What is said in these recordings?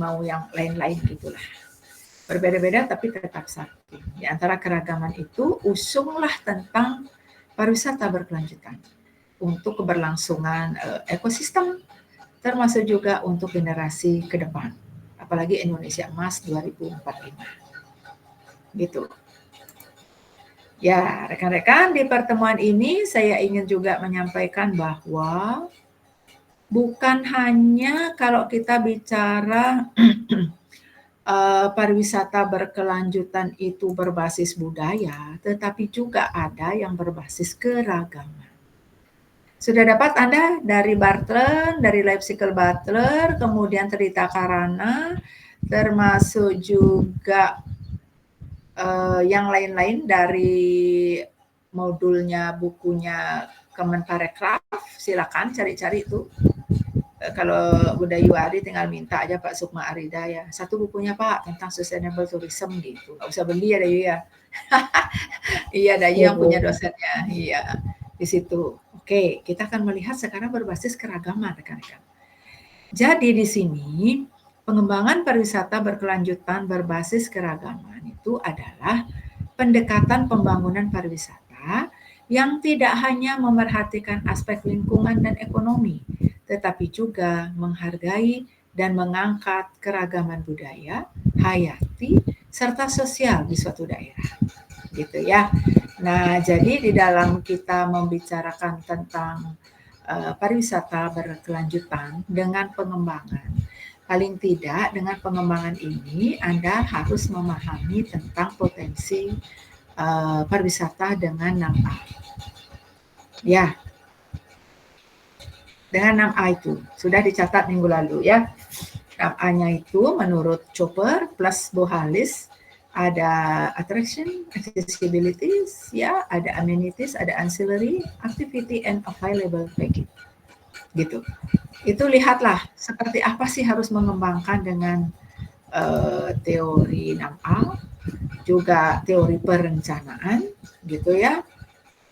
mau yang lain-lain gitulah. Berbeda-beda tapi tetap satu. Di antara keragaman itu, usunglah tentang pariwisata berkelanjutan untuk keberlangsungan ekosistem, termasuk juga untuk generasi ke depan. Apalagi Indonesia Emas 2045. Gitu. Ya, rekan-rekan, di pertemuan ini saya ingin juga menyampaikan bahwa bukan hanya kalau kita bicara pariwisata berkelanjutan itu berbasis budaya, tetapi juga ada yang berbasis keragaman. Sudah dapat Anda dari Bartlen, dari Leipziger Butler, kemudian Trita Karana, termasuk juga yang lain-lain dari modulnya bukunya Kemenparekraf, silakan cari-cari itu. Kalau Bunda Yuari tinggal minta aja Pak Sukma Arida ya. Satu bukunya Pak tentang sustainable tourism gitu. Nggak usah beli ya Dayu ya. Iya Dayu yang punya dosennya. Iya di situ. Oke, kita akan melihat sekarang berbasis keragaman rekan-rekan. Jadi di sini pengembangan pariwisata berkelanjutan berbasis keragaman itu adalah pendekatan pembangunan pariwisata yang tidak hanya memerhatikan aspek lingkungan dan ekonomi, tetapi juga menghargai dan mengangkat keragaman budaya, hayati, serta sosial di suatu daerah. Gitu ya. Nah, jadi di dalam kita membicarakan tentang pariwisata berkelanjutan dengan pengembangan, paling tidak dengan pengembangan ini Anda harus memahami tentang potensi pariwisata dengan 6A. Ya, dengan 6A itu sudah dicatat minggu lalu ya. 6A-nya itu menurut Chopper plus Bohalis ada attraction, accessibilities, ya, ada amenities, ada ancillary, activity, and available package. Gitu. Itu lihatlah seperti apa sih harus mengembangkan dengan teori 6A, juga teori perencanaan, gitu ya.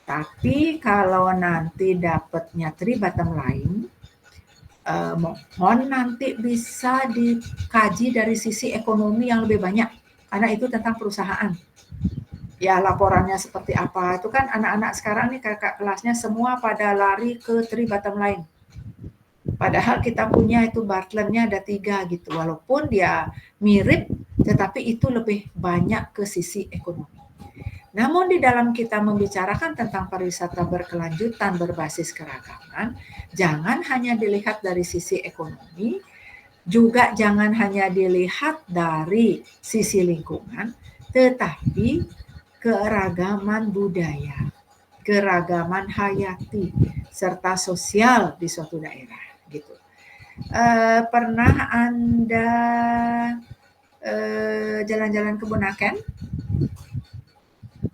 Tapi kalau nanti dapatnya three bottom line, mohon nanti bisa dikaji dari sisi ekonomi yang lebih banyak, karena itu tentang perusahaan. Ya laporannya seperti apa, itu kan anak-anak sekarang nih kakak kelasnya semua pada lari ke three bottom line. Padahal kita punya itu Bartlennya ada 3 gitu, walaupun dia mirip, tetapi itu lebih banyak ke sisi ekonomi. Namun di dalam kita membicarakan tentang pariwisata berkelanjutan berbasis keragaman, jangan hanya dilihat dari sisi ekonomi, juga jangan hanya dilihat dari sisi lingkungan, tetapi keragaman budaya, keragaman hayati, serta sosial di suatu daerah. Gitu. Pernah Anda jalan-jalan ke Bunaken?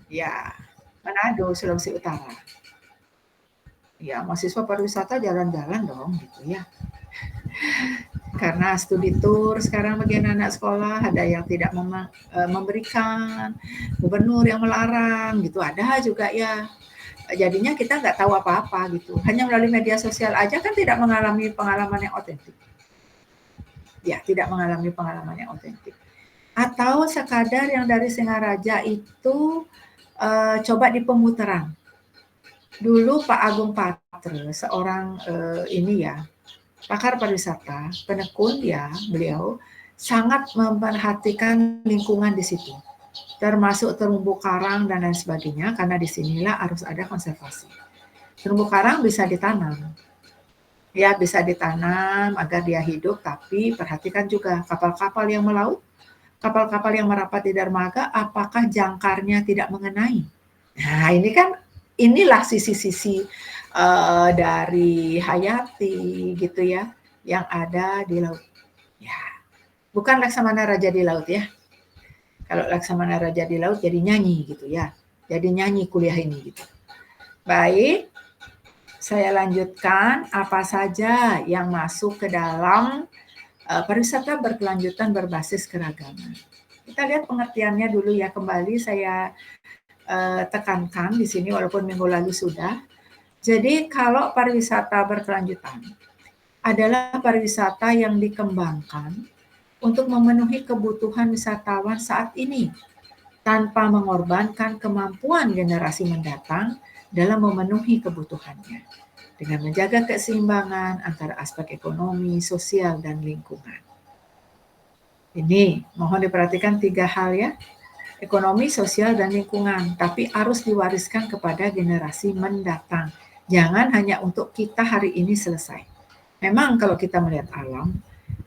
Ya, Manado, Sulawesi Utara. Ya, mahasiswa pariwisata jalan-jalan dong, gitu ya. Karena studi tour sekarang bagi anak sekolah ada yang tidak memberikan, gubernur yang melarang, gitu. Ada juga ya. Jadinya kita nggak tahu apa-apa gitu. Hanya melalui media sosial aja kan tidak mengalami pengalaman yang otentik. Ya, tidak mengalami pengalaman yang otentik. Atau sekadar yang dari Singaraja itu coba di pemutaran. Dulu Pak Agung Patre, seorang ini ya, pakar pariwisata, penekun ya, beliau sangat memperhatikan lingkungan di situ, termasuk terumbu karang dan lain sebagainya, karena disinilah harus ada konservasi. Terumbu karang bisa ditanam, ya bisa ditanam agar dia hidup, tapi perhatikan juga kapal-kapal yang melaut, kapal-kapal yang merapat di dermaga, apakah jangkarnya tidak mengenai? Nah ini kan, inilah sisi-sisi dari hayati gitu ya, yang ada di laut. Ya, bukan Laksamana Raja di laut ya. Kalau Laksamana Raja di laut jadi nyanyi gitu ya. Jadi nyanyi kuliah ini gitu. Baik, saya lanjutkan apa saja yang masuk ke dalam pariwisata berkelanjutan berbasis keragaman. Kita lihat pengertiannya dulu ya, kembali saya tekankan di sini walaupun minggu lalu sudah. Jadi kalau pariwisata berkelanjutan adalah pariwisata yang dikembangkan untuk memenuhi kebutuhan wisatawan saat ini tanpa mengorbankan kemampuan generasi mendatang dalam memenuhi kebutuhannya dengan menjaga keseimbangan antara aspek ekonomi, sosial, dan lingkungan. Ini mohon diperhatikan 3 hal ya, ekonomi, sosial, dan lingkungan, tapi harus diwariskan kepada generasi mendatang. Jangan hanya untuk kita hari ini selesai. Memang kalau kita melihat alam,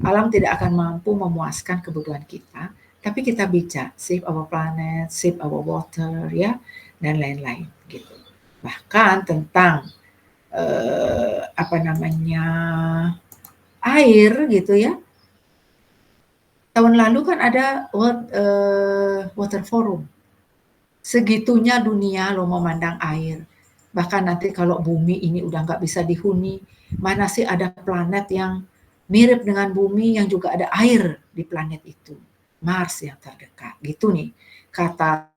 alam tidak akan mampu memuaskan kebutuhan kita, tapi kita bisa save our planet, save our water, ya, dan lain-lain gitu. Bahkan tentang air gitu ya. Tahun lalu kan ada World Water Forum. Segitunya dunia lo memandang air. Bahkan nanti kalau bumi ini udah nggak bisa dihuni, mana sih ada planet yang mirip dengan bumi yang juga ada air di planet itu. Mars yang terdekat, gitu nih kata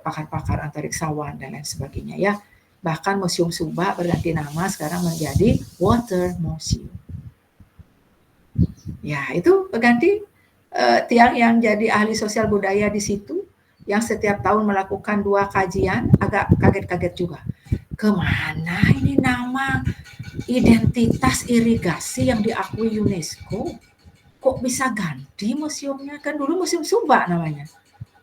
pakar-pakar antariksawan dan lain sebagainya ya. Bahkan Museum Subak berganti nama sekarang menjadi Water Museum. Ya itu berganti Tiang yang jadi ahli sosial budaya di situ, yang setiap tahun melakukan 2 kajian, agak kaget-kaget juga. Kemana ini nama identitas irigasi yang diakui UNESCO? Kok bisa ganti museumnya? Kan dulu Museum Subak namanya.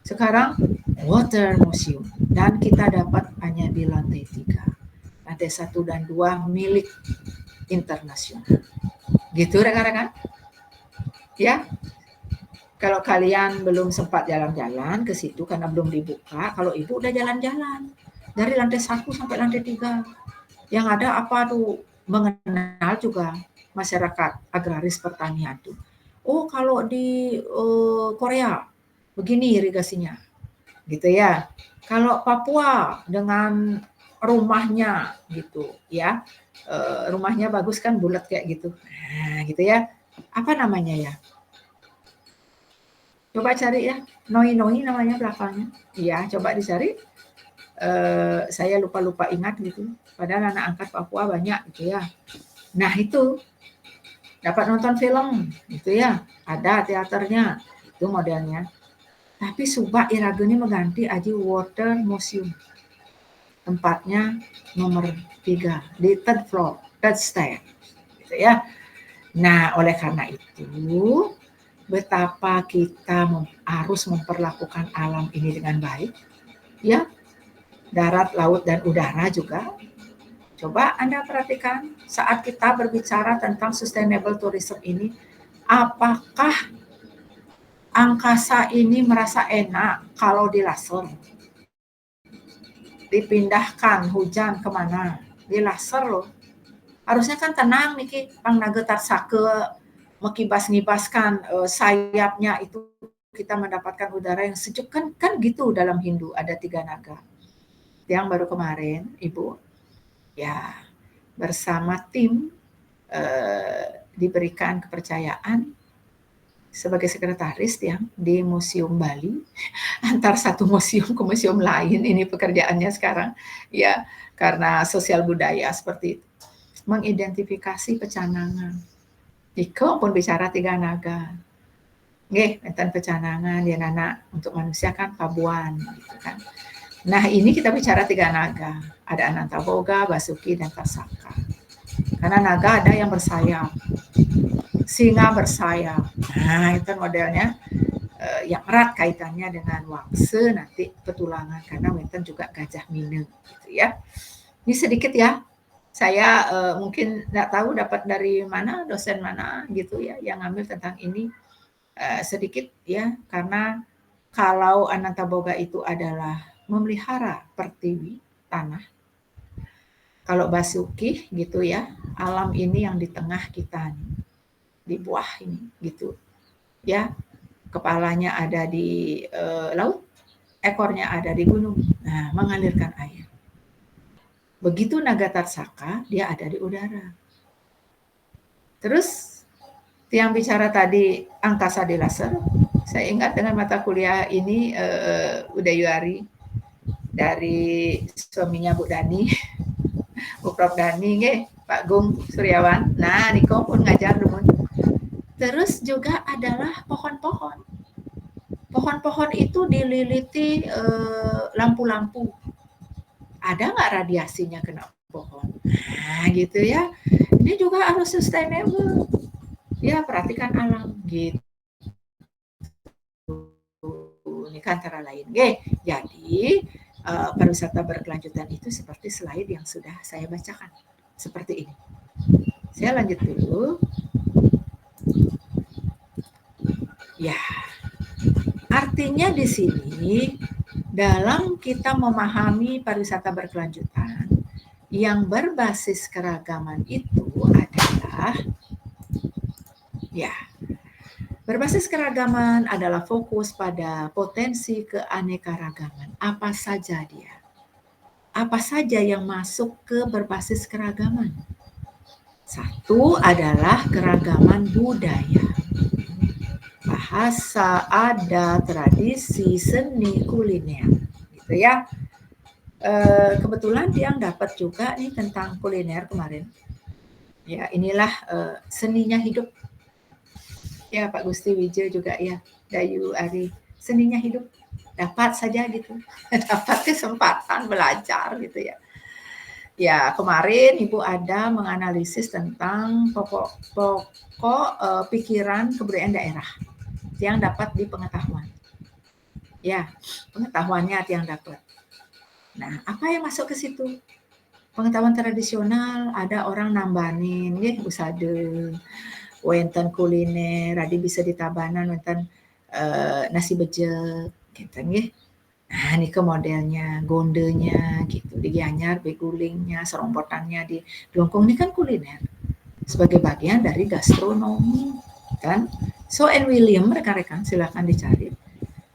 Sekarang Water Museum. Dan kita dapat hanya di lantai 3. Lantai 1 dan 2 milik internasional. Gitu rekan-rekan? Ya. Kalau kalian belum sempat jalan-jalan ke situ karena belum dibuka, kalau ibu udah jalan-jalan dari lantai 1 sampai lantai 3. Yang ada apa tuh? Mengenal juga masyarakat agraris pertanian tuh. Oh, kalau di Korea begini irigasinya. Gitu ya. Kalau Papua dengan rumahnya gitu ya. Rumahnya bagus kan bulat kayak gitu. Nah, gitu ya. Apa namanya ya? Coba cari ya, Noi namanya belakangnya. Iya, coba dicari. Saya lupa ingat gitu. Padahal anak angkat Papua banyak gitu ya. Nah itu dapat nonton film gitu ya. Ada teaternya, itu modelnya. Tapi Subak Irageni mengganti Aji Water Museum. Tempatnya nomor 3 di third floor, third stair. Gitu ya. Nah oleh karena itu betapa kita harus memperlakukan alam ini dengan baik, ya, darat, laut, dan udara juga. Coba Anda perhatikan saat kita berbicara tentang sustainable tourism ini, apakah angkasa ini merasa enak kalau di laser? Dipindahkan hujan kemana? Di laser loh. Harusnya kan tenang nih, Pang Nagetar Sake, mengibas-ngibaskan sayapnya itu kita mendapatkan udara yang sejuk kan gitu dalam Hindu ada 3 naga. Yang baru kemarin Ibu ya bersama tim diberikan kepercayaan sebagai sekretaris yang di Museum Bali antar satu museum ke museum lain, ini pekerjaannya sekarang ya karena sosial budaya seperti itu, mengidentifikasi pecanangan. Iko pun bicara 3 naga. Nggih, enten pecanangan ya nana untuk manusia kan pabuan gitu kan. Nah, ini kita bicara 3 naga. Ada Anantaboga, Basuki, dan Tasaka. Karena naga ada yang bersayap. Singa bersayap. Nah, itu modelnya yang erat kaitannya dengan wangse nanti petulangan karena wenten juga Gajah Mineng gitu ya. Ini sedikit ya. Saya mungkin nggak tahu dapat dari mana, dosen mana gitu ya yang ngambil tentang ini sedikit ya, karena kalau Anantaboga itu adalah memelihara pertiwi tanah, kalau Basuki gitu ya, alam ini yang di tengah kita nih, di buah ini gitu ya, kepalanya ada di laut, ekornya ada di gunung, nah mengalirkan air. Begitu naga Tarsaka, dia ada di udara. Terus yang bicara tadi angkasa di laser, saya ingat dengan mata kuliah ini Udayuari dari suaminya Bu Dani, Bu Prof Dani, Pak Gung Suryawan. Nah, Niko pun ngajar dulu. Terus juga adalah pohon-pohon. Pohon-pohon itu dililiti lampu-lampu. Ada nggak radiasinya kena pohon? Nah, gitu ya. Ini juga harus sustainable. Ya, perhatikan alam gitu. Ini kan antara lain. Jadi pariwisata berkelanjutan itu seperti slide yang sudah saya bacakan. Seperti ini. Saya lanjut dulu. Ya, artinya di sini dalam kita memahami pariwisata berkelanjutan yang berbasis keragaman itu adalah ya, berbasis keragaman adalah fokus pada potensi keanekaragaman. Apa saja dia? Apa saja yang masuk ke berbasis keragaman? Satu adalah keragaman budaya. Bahasa, adat, tradisi, seni, kuliner, gitu ya. Kebetulan yang dapat juga nih tentang kuliner kemarin. Ya, inilah seninya hidup. Ya, Pak Gusti Wijo juga ya, Dayu Ari, seninya hidup. Dapat saja gitu, dapat kesempatan belajar gitu ya. Ya, kemarin Ibu ada menganalisis tentang pokok pikiran kebudayaan daerah yang dapat di pengetahuan. Ya, pengetahuannya yang dapat. Nah, apa yang masuk ke situ? Pengetahuan tradisional, ada orang nambanin, ya, usade, wenten kuliner, radi bisa ditabanan, wenten nasi bejek, gitu ya. Nah, ini ke modelnya, gondenya, gitu, di Gianyar, begulingnya, serompotannya di Longkong, ini kan kuliner sebagai bagian dari gastronomi, kan? So and William, rekan-rekan, silakan dicari.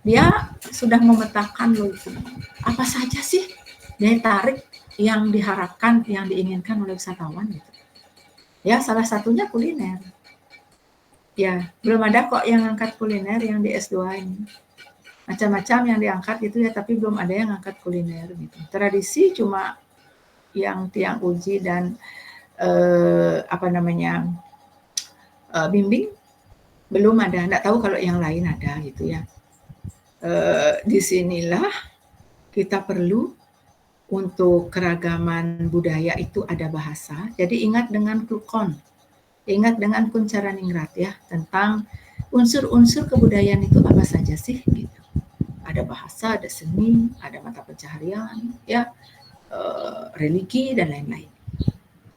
Dia sudah memetakan loh itu. Apa saja sih daya tarik yang diharapkan, yang diinginkan oleh wisatawan gitu. Ya, salah satunya kuliner. Ya, belum ada kok yang angkat kuliner yang di S2 ini. Macam-macam yang diangkat gitu ya, tapi belum ada yang angkat kuliner gitu. Tradisi cuma yang tiang uji dan bimbing belum ada. Nggak tahu kalau yang lain ada gitu ya. Disinilah kita perlu untuk keragaman budaya itu ada bahasa. Jadi ingat dengan Klukon, ingat dengan Kuncaraningrat ya, tentang unsur-unsur kebudayaan itu apa saja sih gitu. Ada bahasa, ada seni, ada mata pencaharian, ya, religi dan lain-lain.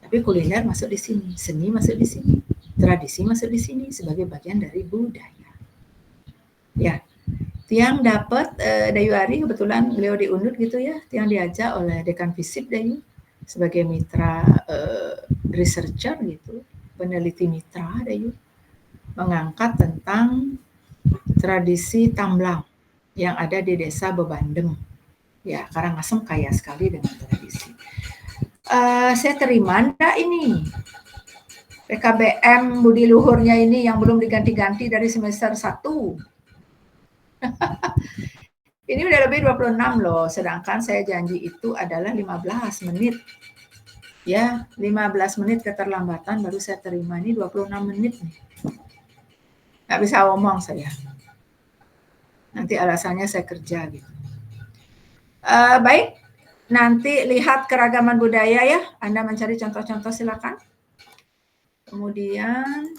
Tapi kuliner masuk di sini, seni masuk di sini, tradisi masuk di sini sebagai bagian dari budaya. Ya, Tiang dapat Dayu Ari, kebetulan beliau diundut gitu ya, Tiang diajak oleh Dekan Visip Dayu sebagai mitra researcher gitu, peneliti mitra Dayu, mengangkat tentang tradisi tamblang yang ada di desa Bebandem. Ya, Karangasem kaya sekali dengan tradisi. Saya terima enggak ini PKBM budi luhurnya ini yang belum diganti-ganti dari semester 1. Ini udah lebih 26 loh, sedangkan saya janji itu adalah 15 menit. Ya, 15 menit keterlambatan baru saya terima, ini 26 menit nih. Nggak bisa ngomong saya. Nanti alasannya saya kerja gitu. Baik, nanti lihat keragaman budaya ya. Anda mencari contoh-contoh silakan. Kemudian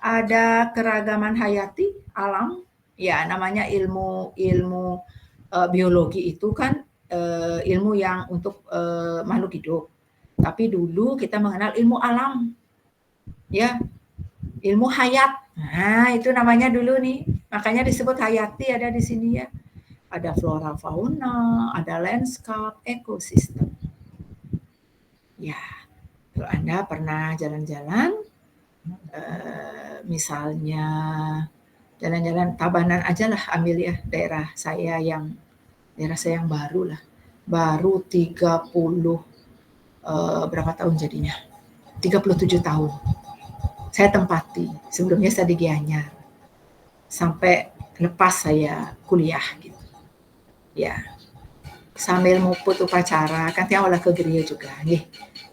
ada keragaman hayati, alam. Ya, namanya ilmu biologi itu kan ilmu yang untuk makhluk hidup. Tapi dulu kita mengenal ilmu alam. Ya, ilmu hayat. Nah, itu namanya dulu nih. Makanya disebut hayati ada di sini ya. Ada flora fauna, ada landscape, ekosistem. Ya, kalau Anda pernah jalan-jalan, misalnya jalan-jalan Tabanan aja lah, ambil ya daerah saya yang baru lah. Baru 30 berapa tahun jadinya? 37 tahun. Saya tempati. Sebelumnya saya di Gianyar. Sampai lepas saya kuliah gitu. Ya. Sambil muput upacara, kan tiang olah ke gereja juga.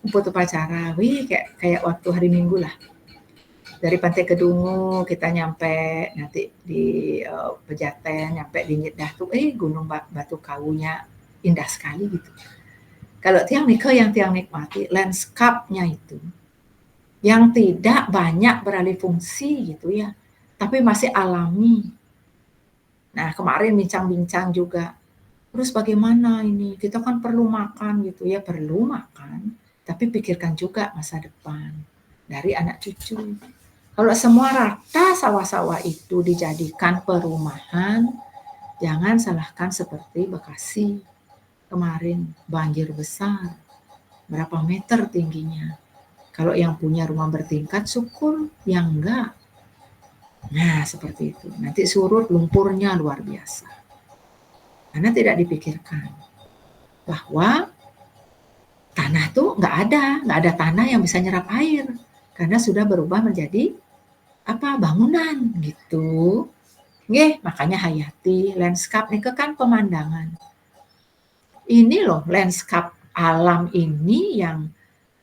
Muput upacara, kayak waktu hari Minggu lah. Dari Pantai Kedungu kita nyampe nanti di Pejaten, nyampe di Nyedah tuh, Gunung Batu Kawunya indah sekali gitu. Kalau tiang Nike yang tiang nikmati, landscape-nya itu yang tidak banyak beralih fungsi gitu ya, tapi masih alami. Nah kemarin bincang-bincang juga, terus bagaimana ini, kita kan perlu makan gitu ya, perlu makan, tapi pikirkan juga masa depan dari anak cucu. Kalau semua rata sawah-sawah itu dijadikan perumahan, jangan salahkan seperti Bekasi kemarin, banjir besar, berapa meter tingginya. Kalau yang punya rumah bertingkat syukur, yang enggak. Nah seperti itu, nanti surut lumpurnya luar biasa. Karena tidak dipikirkan bahwa tanah tuh nggak ada tanah yang bisa nyerap air. Karena sudah berubah menjadi bangunan gitu. Makanya hayati landscape nih kan pemandangan. Ini loh landscape alam ini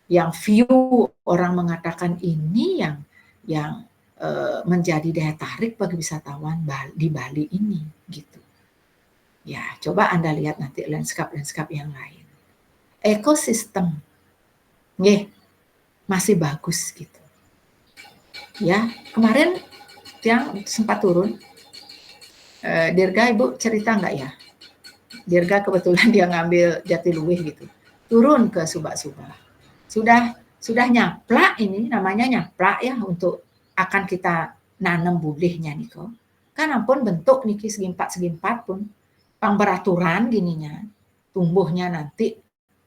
yang view orang mengatakan ini yang menjadi daya tarik bagi wisatawan di Bali ini gitu. Ya, coba Anda lihat nanti landscape yang lain. Ekosistem masih bagus gitu. Ya, kemarin yang sempat turun Dirga, Ibu cerita nggak ya? Dirga kebetulan dia ngambil Jatiluwih gitu. Turun ke Subak-Subak. Sudah nyaplak ini, namanya nyaplak ya, untuk akan kita nanam budihnya nih kok. Kan ampun bentuk niki segi empat pun pang beraturan gininya. Tumbuhnya nanti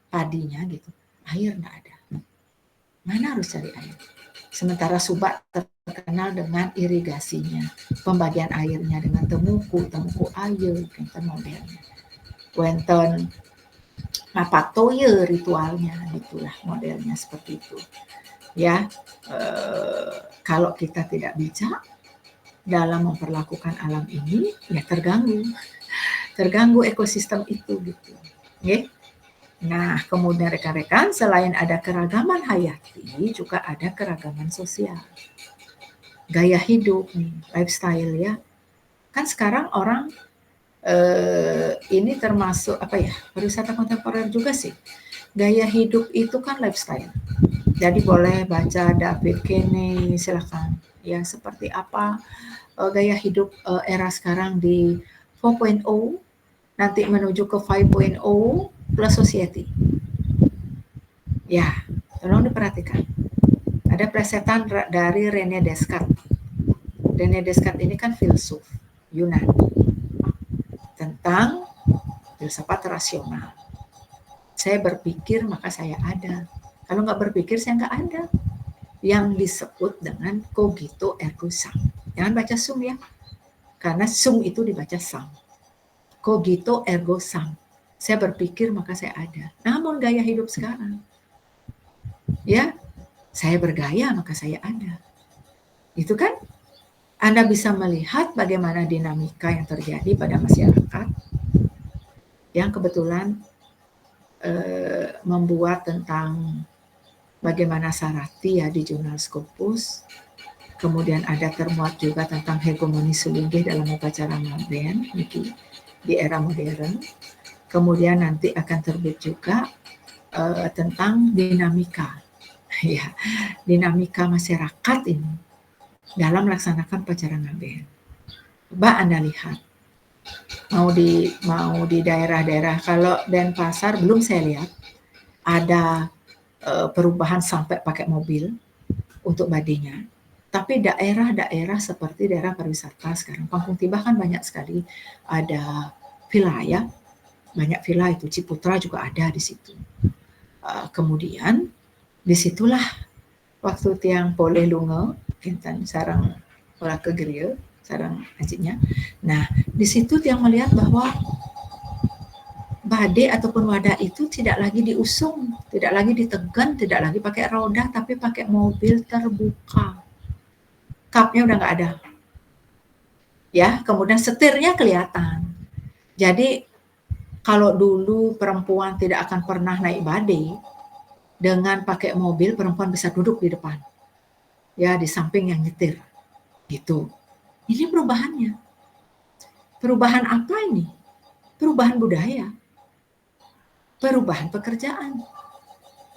padinya gitu. Air enggak ada. Mana harus cari air? Sementara Subak terkenal dengan irigasinya, pembagian airnya dengan temuku air, wonten modelnya. Wonten mapatoye ritualnya, itulah modelnya seperti itu. Ya, kalau kita tidak bijak dalam memperlakukan alam ini, ya terganggu ekosistem itu gitu. Okay? Nah, kemudian rekan-rekan, selain ada keragaman hayati, juga ada keragaman sosial. Gaya hidup nih, lifestyle ya. Kan sekarang orang ini termasuk pariwisata kontemporer juga sih. Gaya hidup itu kan lifestyle. Jadi boleh baca David Kenney, silakan. Ya, seperti apa gaya hidup era sekarang di 4.0, nanti menuju ke 5.0 plus society. Ya, tolong diperhatikan. Ada presetan dari René Descartes. René Descartes ini kan filsuf Yunani tentang filsafat rasional. Saya berpikir maka saya ada. Kalau nggak berpikir saya nggak ada. Yang disebut dengan cogito ergo sum. Jangan baca sum ya, karena sum itu dibaca sum. Cogito ergo sum. Saya berpikir maka saya ada. Namun gaya hidup sekarang, ya, saya bergaya maka saya ada. Itu kan Anda bisa melihat bagaimana dinamika yang terjadi pada masyarakat yang kebetulan membuat tentang bagaimana Sarati ya di jurnal Scopus. Kemudian ada termuat juga tentang hegemoni Sulinggih dalam upacara Ngaben di era modern. Kemudian nanti akan terbit juga tentang dinamika, ya, dinamika masyarakat ini dalam melaksanakan upacara Ngaben. Coba Anda lihat, mau di daerah-daerah, kalau Denpasar belum saya lihat ada perubahan sampai pakai mobil untuk badinya. Tapi daerah-daerah seperti daerah pariwisata sekarang, Kampung Tiba kan banyak sekali ada villa ya, banyak villa itu, Ciputra juga ada di situ. Kemudian disitulah waktu tiang boleh lunga, kintan sarang olah kegeria, sarang ajiknya. Nah, di situ tiang melihat bahwa badai ataupun wadah itu tidak lagi diusung, tidak lagi ditegan, tidak lagi pakai roda, tapi pakai mobil terbuka. Kapnya udah nggak ada. Ya, kemudian setirnya kelihatan. Jadi kalau dulu perempuan tidak akan pernah naik badai, dengan pakai mobil perempuan bisa duduk di depan. ya di samping yang nyetir, gitu. Ini perubahannya. Perubahan apa ini? Perubahan budaya, perubahan pekerjaan.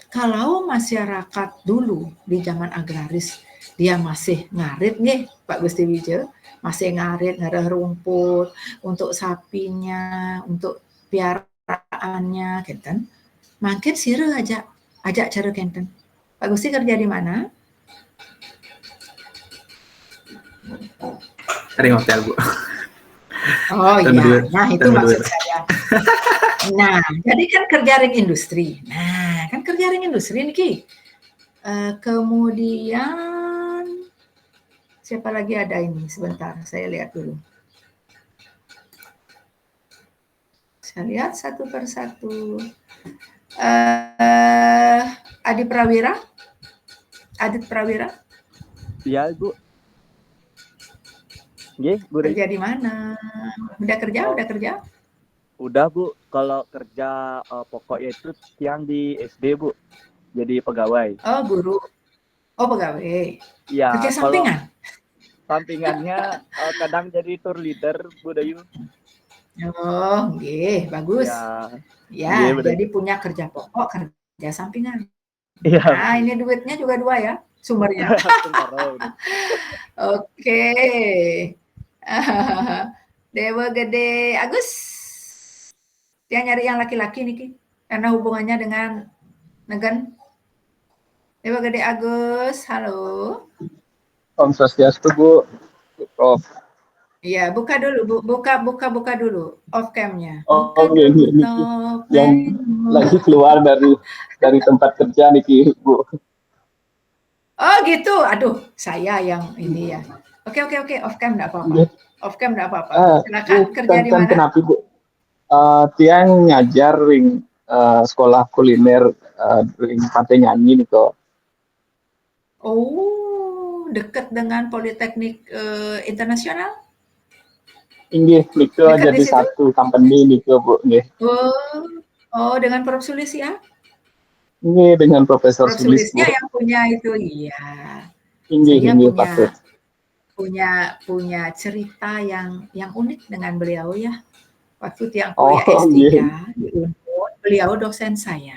Kalau masyarakat dulu di zaman agraris dia masih ngarit nih Pak Gusti Wijo, masih ngarit ngareh rumput untuk sapinya, untuk piaraannya, kenten. Makin sire ajak cara kenten. Pak Gusti kerja di mana? Sering hotel, Bu. Oh iya, nah itu maksud saya. Nah, jadi kan kerja ring industri. Nah, kan kerja ring industri nih Ki. Kemudian siapa lagi ada ini? Sebentar, saya lihat dulu. Saya lihat satu persatu. Adit Prawira? Adit Prawira? Iya, Bu. Nggih, Bu. Kerja di mana? Udah kerja? Oh, udah kerja? Udah, Bu. Kalau kerja pokoknya itu yang di SD, Bu. Jadi pegawai. Oh, guru. Oh, pegawai. Iya, Kerja kalau sampingan? sampingannya kadang jadi tour leader, Bu Dayu. Oh, nggih, bagus. Ya, jadi punya kerja pokok, kerja sampingan. Iya. Nah, ini duitnya juga 2 ya sumbernya. Oke. Dewa Gede Agus. Dia nyari yang laki-laki nih, Ki. Karena hubungannya dengan Negen. Dewa Gede Agus, halo. Om Swastiastu, Bu. Prof. Iya, buka dulu, buka dulu off cam-nya. Oh, ini yang lagi keluar dari tempat kerja nih, Bu. Oh gitu, aduh, saya yang ini ya. Oke, off cam enggak apa-apa. Off cam enggak apa-apa. Silakan, kerja di mana? Kenapa, Bu? Tiang ngajar ring sekolah kuliner ring Pantai Nyanyi nih kok. Oh, dekat dengan Politeknik Internasional? Inggih, niku jadi satu company niku, Bu, nggih. Oh, dengan Prof Sulis ya? Nggih, dengan Profesor Sulis. Sulisnya yang punya itu, iya. Inggih, patut. Punya cerita yang unik dengan beliau ya. Waktu tiang kuliah S3 di Unpad, beliau dosen saya.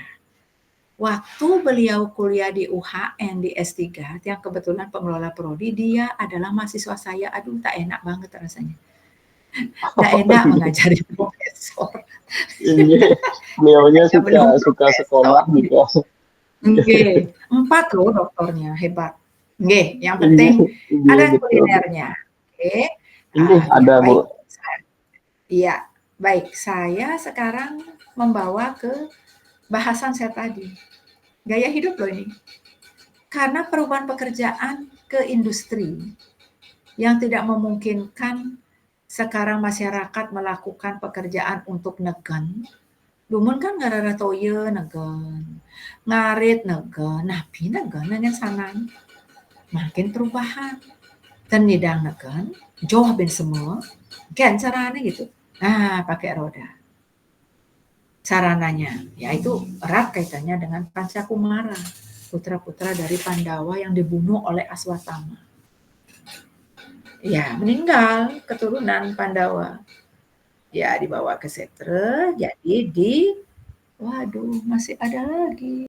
Waktu beliau kuliah di UHN di S3, yang kebetulan pengelola prodi, dia adalah mahasiswa saya. Aduh, tak enak banget rasanya. Tak enak mengajari profesor. Iya, beliaunya suka sekolah gitu. Nggih, 4 loh doktornya, hebat. Nggih, yang penting ada kulinernya. Oke. Ada, Bu. Iya, baik. Saya sekarang membawa ke bahasan saya tadi. Gaya hidup loh ini. Karena perubahan pekerjaan ke industri yang tidak memungkinkan sekarang masyarakat melakukan pekerjaan untuk negen. Lumun kan ngarara toye negen, ngarit negen, napi negen negen sanan. Makin perubahan. Dan nidang negen, jauh ben semua, kan caranya gitu. Nah, pakai roda. Sarananya, yaitu erat kaitannya dengan Pancakumara, putra-putra dari Pandawa yang dibunuh oleh Aswatama. Ya, meninggal keturunan Pandawa. Ya, dibawa ke Setre, jadi waduh, masih ada lagi.